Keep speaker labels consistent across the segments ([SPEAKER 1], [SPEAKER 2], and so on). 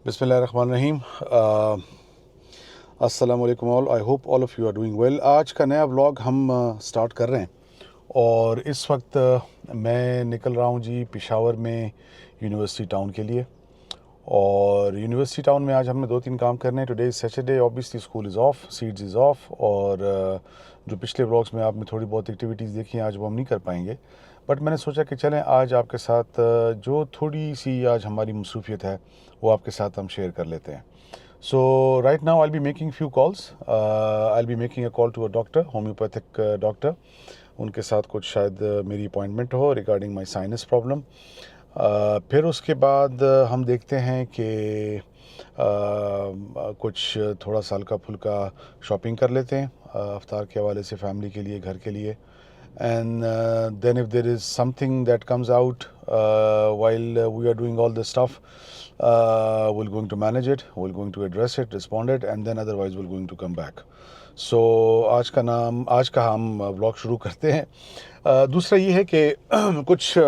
[SPEAKER 1] बिस्मिल्लाहिर्रहमानिर्रहीम। अस्सलाम वालेकुम all. I hope all of you are doing well. आज का नया व्लॉग हम स्टार्ट कर रहे हैं और इस वक्त मैं निकल रहा हूँ जी पेशावर में यूनिवर्सिटी टाउन के लिए। और यूनिवर्सिटी टाउन में आज हमने 2-3 काम करने हैं। Today is Saturday, obviously school is of, seeds is of. और जो पिछले व्लॉग्स में आपने थोड़ी बहुत एक्टिविटीज़ देखी हैं आज वो हम नहीं कर पाएंगे, बट मैंने सोचा कि चलें आज आपके साथ जो थोड़ी सी आज हमारी मसरूफियत है वो आपके साथ हम शेयर कर लेते हैं। So right now I be making few calls. I be making a call to a doctor, homeopathic doctor. उनके साथ कुछ शायद मेरी अपॉइंटमेंट हो रिगार्डिंग माई साइनस प्रॉब्लम। फिर उसके बाद हम देखते हैं कि कुछ थोड़ा सा हल्का फुल्का शॉपिंग कर लेते हैं अफ्तार के हवाले से, फैमिली के लिए, घर के लिए। And then if there is something that comes out while we are doing all this stuff, we're going to manage it, we're going to address it, respond it, and then otherwise we're going to come back. So आज का हम vlog शुरू करते हैं। दूसरा ये है कि कुछ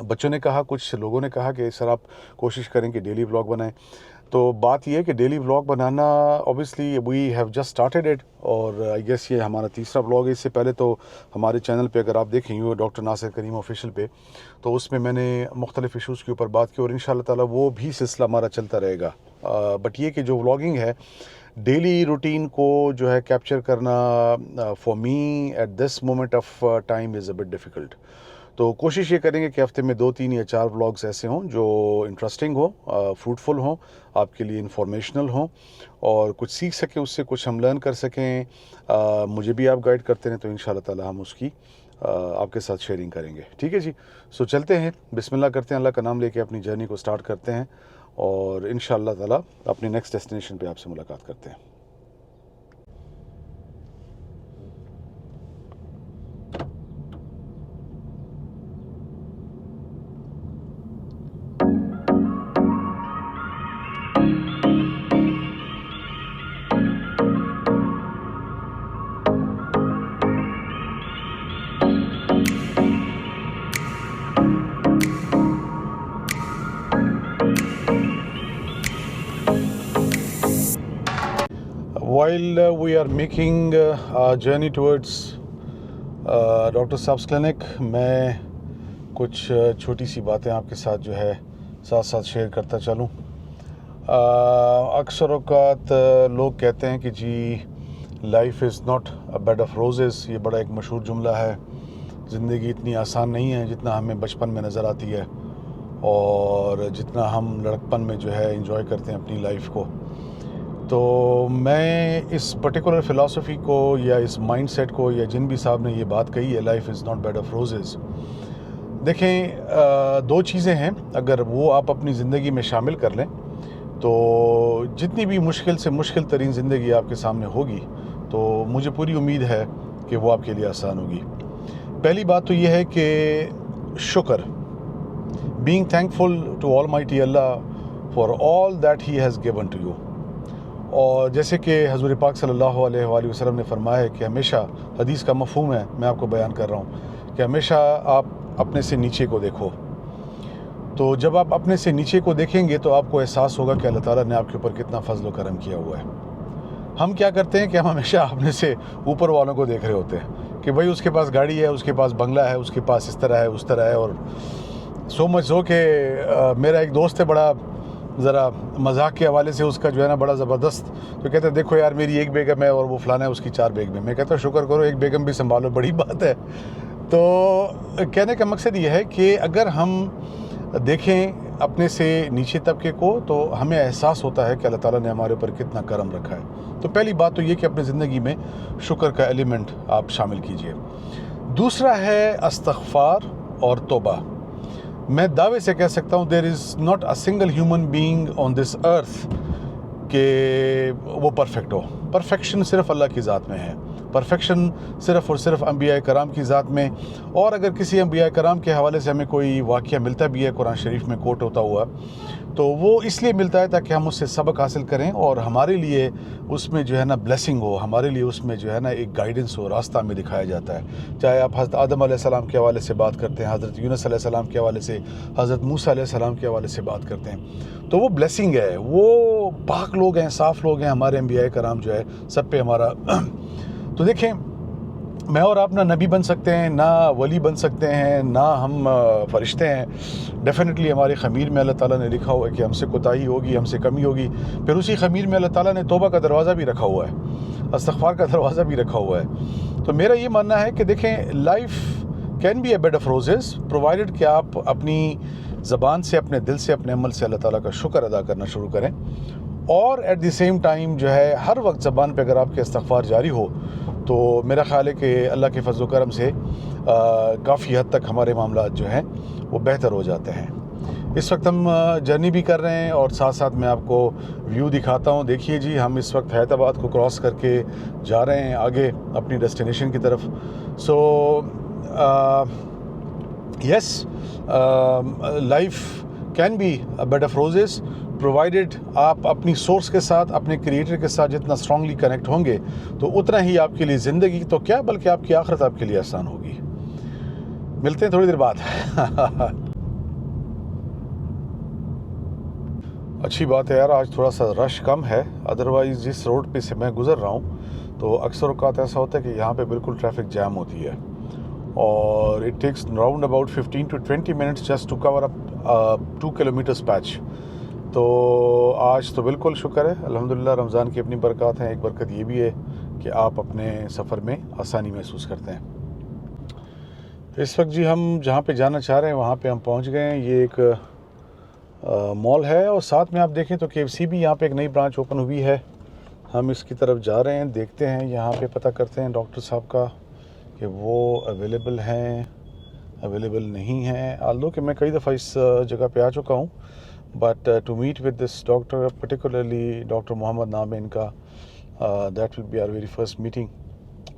[SPEAKER 1] बच्चों ने कहा, कुछ लोगों ने कहा कि सर आप कोशिश करें कि डेली व्लॉग बनाएं। तो बात यह है कि डेली व्लॉग बनाना obviously we have just started it, और आई गेस ये हमारा तीसरा व्लॉग है। इससे पहले तो हमारे चैनल पे अगर आप देखें डॉक्टर नासिर करीम ऑफिशियल पे, तो उसमें मैंने मुख्तलिफ इशूज़ के ऊपर बात की और इंशाल्लाह ताला वो भी सिलसिला हमारा चलता रहेगा। बट ये कि जो व्लॉगिंग है, डेली रूटीन को जो है कैप्चर करना for me at this moment of time is a bit difficult. तो कोशिश ये करेंगे कि हफ्ते में 2-3 या 4 व्लॉग्स ऐसे हों जो इंटरेस्टिंग हो, फ्रूटफुल हों, आपके लिए इंफॉर्मेशनल हों और कुछ सीख सकें, उससे कुछ हम लर्न कर सकें। मुझे भी आप गाइड करते हैं तो इंशाल्लाह ताला हम उसकी आपके साथ शेयरिंग करेंगे। ठीक है जी। सो चलते हैं, बिस्मिल्लाह करते हैं, अल्लाह का नाम लेके अपनी जर्नी को स्टार्ट करते हैं और इंशाल्लाह ताला अपने नेक्स्ट डेस्टिनेशन पे आपसे मुलाकात करते हैं। While we are making our journey towards doctor साहब्स क्लिनिक, मैं कुछ छोटी सी बातें आपके साथ जो है साथ साथ शेयर करता चलूँ। अक्सर औक़ात लोग कहते हैं कि जी life is not a bed of roses. ये बड़ा एक मशहूर जुमला है। ज़िंदगी इतनी आसान नहीं है जितना हमें बचपन में नज़र आती है और जितना हम लड़कपन में जो है एंजॉय करते हैं अपनी लाइफ को। तो मैं इस पर्टिकुलर फ़िलासफ़ी को या इस माइंडसेट को, या जिन भी साहब ने ये बात कही है life is not bed of roses, देखें दो चीज़ें हैं, अगर वो आप अपनी ज़िंदगी में शामिल कर लें तो जितनी भी मुश्किल से मुश्किल तरीन ज़िंदगी आपके सामने होगी तो मुझे पूरी उम्मीद है कि वो आपके लिए आसान होगी। पहली बात तो ये है कि शुक्र, being thankful to almighty Allah for all that he has given to you. और जैसे कि हज़ूर पाक सल्लल्लाहु अलैहि वसल्लम ने फरमाया है कि हमेशा, हदीस का मफ़हूम है, मैं आपको बयान कर रहा हूँ, कि हमेशा आप अपने से नीचे को देखो। तो जब आप अपने से नीचे को देखेंगे तो आपको एहसास होगा कि अल्लाह ताला ने आपके ऊपर कितना फ़ज़ल व करम किया हुआ है। हम क्या करते हैं कि हम हमेशा अपने से ऊपर वालों को देख रहे होते हैं कि भाई उसके पास गाड़ी है, उसके पास बंगला है, उसके पास इस तरह है, उस तरह है। और सो मच हो कि मेरा एक दोस्त है, बड़ा ज़रा मजाक के हवाले से उसका जो है ना बड़ा ज़बरदस्त, तो कहते हैं देखो यार मेरी एक बेगम है और वो फ़लाना है उसकी 4 बेगम है। मैं कहता हूँ शुक्र करो, एक बेगम भी संभालो, बड़ी बात है। तो कहने का मकसद ये है कि अगर हम देखें अपने से नीचे तबके को तो हमें एहसास होता है कि अल्लाह ताला ने हमारे ऊपर कितना करम रखा है। तो पहली बात तो ये कि अपनी ज़िंदगी में शुक्र का एलिमेंट आप शामिल कीजिए। दूसरा है इस्तिग़फ़ार और तौबा। मैं दावे से कह सकता हूँ there is not a single human being on this earth कि वो परफेक्ट हो। परफेक्शन सिर्फ अल्लाह की ज़ात में है। परफेक्शन सिर्फ़ और सिर्फ अम्बिया कराम की ज़ात में। और अगर किसी अम्बिया कराम के हवाले से हमें कोई वाक़या मिलता भी है कुरान शरीफ में कोट होता हुआ, तो वो इसलिए मिलता है ताकि हम उससे सबक हासिल करें और हमारे लिए उसमें जो है ना ब्लेसिंग हो, हमारे लिए उसमें जो है ना एक गाइडेंस हो, रास्ता हमें दिखाया जाता है। चाहे आप हज़रत आदम अलैहिस्सलाम के हवाले से बात करते हैं, हज़रत यूनुस अलैहिस्सलाम के हवाले से, हज़रत मूसा अलैहिस्सलाम के हवाले से बात करते हैं, तो वो ब्लेसिंग है, वो पाक लोग हैं, साफ़ लोग हैं हमारे अम्बिया कराम जो है सब पे हमारा। तो देखें, मैं और आप ना नबी बन सकते हैं, ना वली बन सकते हैं, ना हम फ़रिश्ते हैं। डेफ़िनेटली हमारे ख़मीर में अल्लाह ताला ने लिखा हुआ है कि हमसे कोताही होगी, हमसे कमी होगी। फिर उसी ख़मीर में अल्लाह ताला ने तौबा का दरवाज़ा भी रखा हुआ है, इस्तिग़फ़ार का दरवाज़ा भी रखा हुआ है। तो मेरा ये मानना है कि देखें, life can be a bed of roses provided कि आप अपनी ज़बान से, अपने दिल से, अपने अमल से अल्लाह ताला का शुक्र अदा करना शुरू करें। और एट द सेम टाइम जो है हर वक्त ज़बान पे अगर आपके इस्तिग़फ़ार जारी हो तो मेरा ख़्याल है कि अल्लाह के फ़ज़्ल व करम से काफ़ी हद तक हमारे मामलात जो हैं वो बेहतर हो जाते हैं। इस वक्त हम जर्नी भी कर रहे हैं और साथ साथ मैं आपको व्यू दिखाता हूँ। देखिए जी, हम इस वक्त हैदराबाद को क्रॉस करके जा रहे हैं आगे अपनी डेस्टिनेशन की तरफ। So yes, life can be a bed of roses provided आप अपनी सोर्स के साथ, अपने क्रिएटर के साथ जितना स्ट्रांगली कनेक्ट होंगे तो उतना ही आपके लिए ज़िंदगी तो क्या बल्कि आपकी आखिरत आपके लिए आसान होगी। मिलते हैं थोड़ी देर बाद। अच्छी बात है यार, आज थोड़ा सा रश कम है, अदरवाइज़ जिस रोड पे से मैं गुज़र रहा हूँ तो अक्सर औक़ात ऐसा होता है कि यहाँ पे बिल्कुल ट्रैफिक जैम होती है और it takes round about 15 to 20 minutes just to cover up 2 kilometres patch. तो आज तो बिल्कुल शुक्र है, अल्हम्दुलिल्लाह, रमज़ान की अपनी बरकत हैं। एक बरकत ये भी है कि आप अपने सफ़र में आसानी महसूस करते हैं। इस वक्त जी हम जहाँ पे जाना चाह रहे हैं वहाँ पे हम पहुँच गए हैं। ये एक मॉल है और साथ में आप देखें तो KFC भी यहाँ पे एक नई ब्रांच ओपन हुई है। हम इसकी तरफ जा रहे हैं, देखते हैं, यहाँ पे पता करते हैं डॉक्टर साहब का कि वो अवेलेबल हैं, अवेलेबल नहीं हैं। आल्दो कि मैं कई दफ़ा इस जगह पे आ चुका हूँ, but to meet with this doctor, particularly doctor Mohammad नाम है इनका, that will be our very first meeting.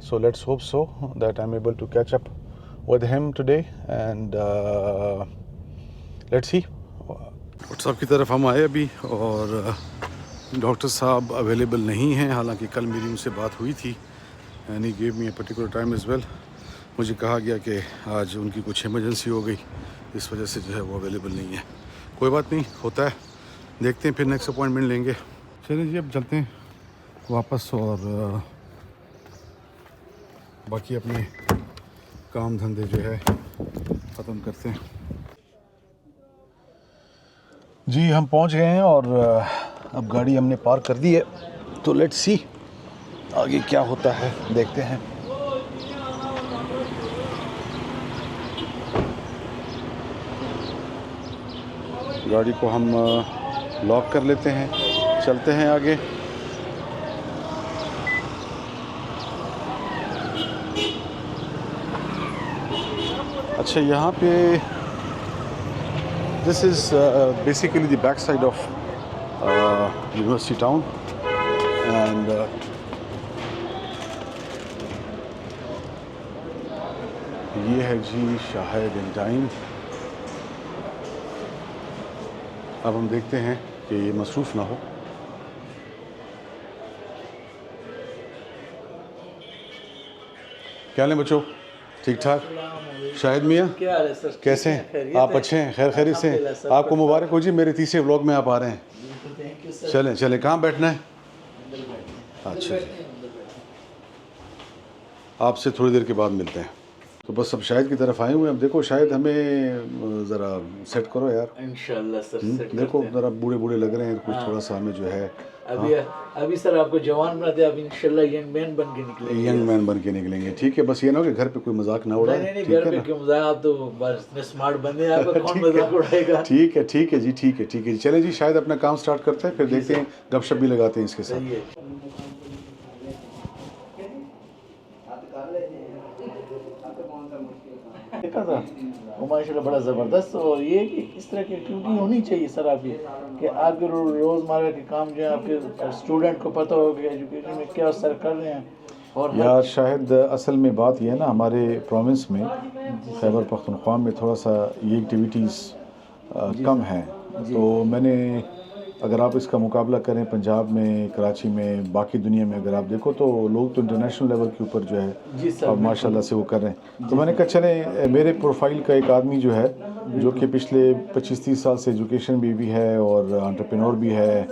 [SPEAKER 1] So let's hope so that I am able to catch up with him today and let's see. Doctor साहब की तरफ हम आए अभी और डॉक्टर साहब अवेलेबल नहीं हैं, हालांकि कल मेरी उनसे बात हुई थी and he gave me a particular time as well. मुझे कहा गया कि आज उनकी कुछ इमरजेंसी हो गई, इस वजह से जो है वो अवेलेबल नहीं है। कोई बात नहीं, होता है, देखते हैं, फिर नेक्स्ट अपॉइंटमेंट लेंगे। चलिए जी, अब चलते हैं वापस और बाकी अपने काम धंधे जो है ख़त्म करते हैं। जी हम पहुंच गए हैं और अब गाड़ी हमने पार्क कर दी है, तो लेट्स सी आगे क्या होता है, देखते हैं। गाड़ी को हम लॉक कर लेते हैं, चलते हैं आगे। अच्छा, यहाँ पे this is basically the back side of university town and ये है जी शाहिद इन टाइम। अब हम देखते हैं कि ये मसरूफ़ ना हो। क्या लें बच्चों, ठीक ठाक? शाहिद मियाँ,
[SPEAKER 2] क्या हाल है सर?
[SPEAKER 1] कैसे हैं आप? अच्छे हैं, खैर खैरियत से हैं? आपको मुबारक हो जी, मेरे तीसरे व्लॉग में आप आ रहे हैं। चलें चलें, कहाँ बैठना है? अच्छा जी, आपसे थोड़ी देर के बाद मिलते हैं। तो बस अब शाहिद की तरफ आए हुए हैं। अब देखो शायद हमें ज़रा सेट करो यार,
[SPEAKER 2] इंशाल्लाह सर सेट
[SPEAKER 1] देखो
[SPEAKER 2] करते हैं।
[SPEAKER 1] ज़रा बूढ़े बूढ़े लग रहे हैं, कुछ थोड़ा सा हमें जो है
[SPEAKER 2] अभी सर आपको जवान बनाते हैं, अब इंशाल्लाह यंग मैन बन के निकलेंगे।
[SPEAKER 1] यंग मैन बन के निकलेंगे, ठीक है। बस ये ना हो कि घर पे कोई मजाक ना उड़ाए,
[SPEAKER 2] नहीं
[SPEAKER 1] ठीक
[SPEAKER 2] घर
[SPEAKER 1] है
[SPEAKER 2] पे
[SPEAKER 1] ना?
[SPEAKER 2] क्यों मजाक, आप तो बस इतने स्मार्ट बंदे हैं, आपका कौन मजाक उड़ाएगा।
[SPEAKER 1] ठीक है जी, ठीक है जी। चले जी, शायद अपना काम स्टार्ट करते हैं, फिर देखते हैं, गपशप भी लगाते हैं इसके साथ।
[SPEAKER 2] सही है। देखा था वो माशाल्लाह बड़ा ज़बरदस्त, और ये कि इस तरह की एक्टिविटी होनी चाहिए सर आपकी, कि आपके रोज़मर्रा के काम जो है आपके स्टूडेंट को पता हो कि एजुकेशन में क्या असर कर रहे हैं, और
[SPEAKER 1] यार शायद असल में बात यह है ना, हमारे प्रोविंस में खैबर पख्तूनख्वा में थोड़ा सा ये एक्टिविटीज़ कम हैं। तो मैंने, अगर आप इसका मुकाबला करें पंजाब में, कराची में, बाकी दुनिया में अगर आप देखो तो लोग तो इंटरनेशनल लेवल के ऊपर जो
[SPEAKER 2] जी
[SPEAKER 1] है
[SPEAKER 2] सर,
[SPEAKER 1] अब माशाल्लाह से वो कर रहे हैं। तो मैंने कहा चले मेरे प्रोफाइल का एक आदमी जो है, जो कि पिछले 25-30 साल से एजुकेशन में भी है और एंटरप्रेन्योर भी है,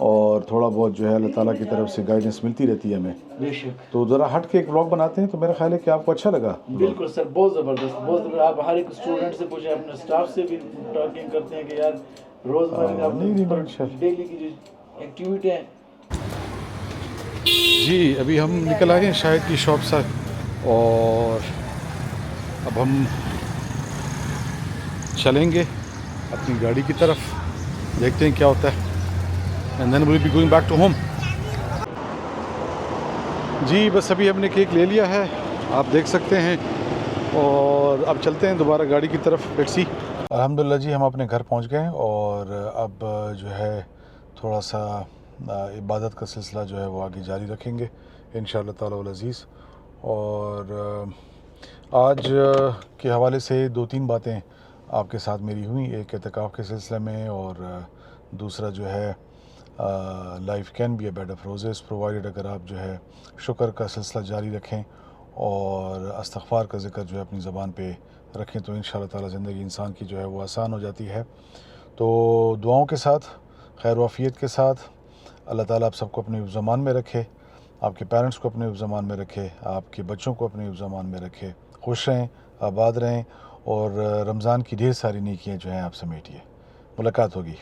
[SPEAKER 1] और थोड़ा बहुत जो है अल्लाह ताला की तरफ से गाइडेंस मिलती रहती है हमें,
[SPEAKER 2] बेशक।
[SPEAKER 1] तो ज़रा हट के एक व्लॉग बनाते हैं। तो मेरा ख्याल है कि आपको अच्छा लगा।
[SPEAKER 2] बिल्कुल सर, बहुत ज़बरदस्त, बहुत ज़बरदस्त। आप हर एक स्टूडेंट से पूछें, अपने स्टाफ से भी टॉकिंग करते हैं कि यार रोज़मर्रा
[SPEAKER 1] नहीं
[SPEAKER 2] का डेली की जो एक्टिविटी है।
[SPEAKER 1] जी अभी हम निकल आए हैं शायद की शॉप से, और अब हम चलेंगे अपनी गाड़ी की तरफ, देखते हैं क्या होता है, and then will be going back to home. जी बस अभी हमने केक ले लिया है, आप देख सकते हैं, और अब चलते हैं दोबारा गाड़ी की तरफ। Let's see. अल्हम्दुलिल्लाह जी हम अपने घर पहुंच गए, और अब जो है थोड़ा सा इबादत का सिलसिला जो है वो आगे जारी रखेंगे इंशाअल्लाह ताला वल अज़ीज़। और आज के हवाले से 2-3 बातें आपके साथ मेरी हुई, एक एतिकाफ़ के सिलसिले में, और दूसरा जो है life can be a bed of roses provided, अगर आप जो है शुक्र का सिलसिला जारी रखें और इस्तग़फ़ार का ज़िक्र जो है अपनी ज़बान पे रखें, तो इंशाअल्लाह ताला ज़िंदगी इंसान की जो है वो आसान हो जाती है। तो दुआओं के साथ, खैर वाफ़ियत के साथ, अल्लाह ताला आप सबको अपने ज़मान में रखे, आपके पेरेंट्स को अपने ज़मान में रखे, आपके बच्चों को अपने ज़मान में रखे, खुश रहें, आबाद रहें, और रमज़ान की ढेर सारी नेकियां जो हैं आप समेटिए। मुलाकात होगी।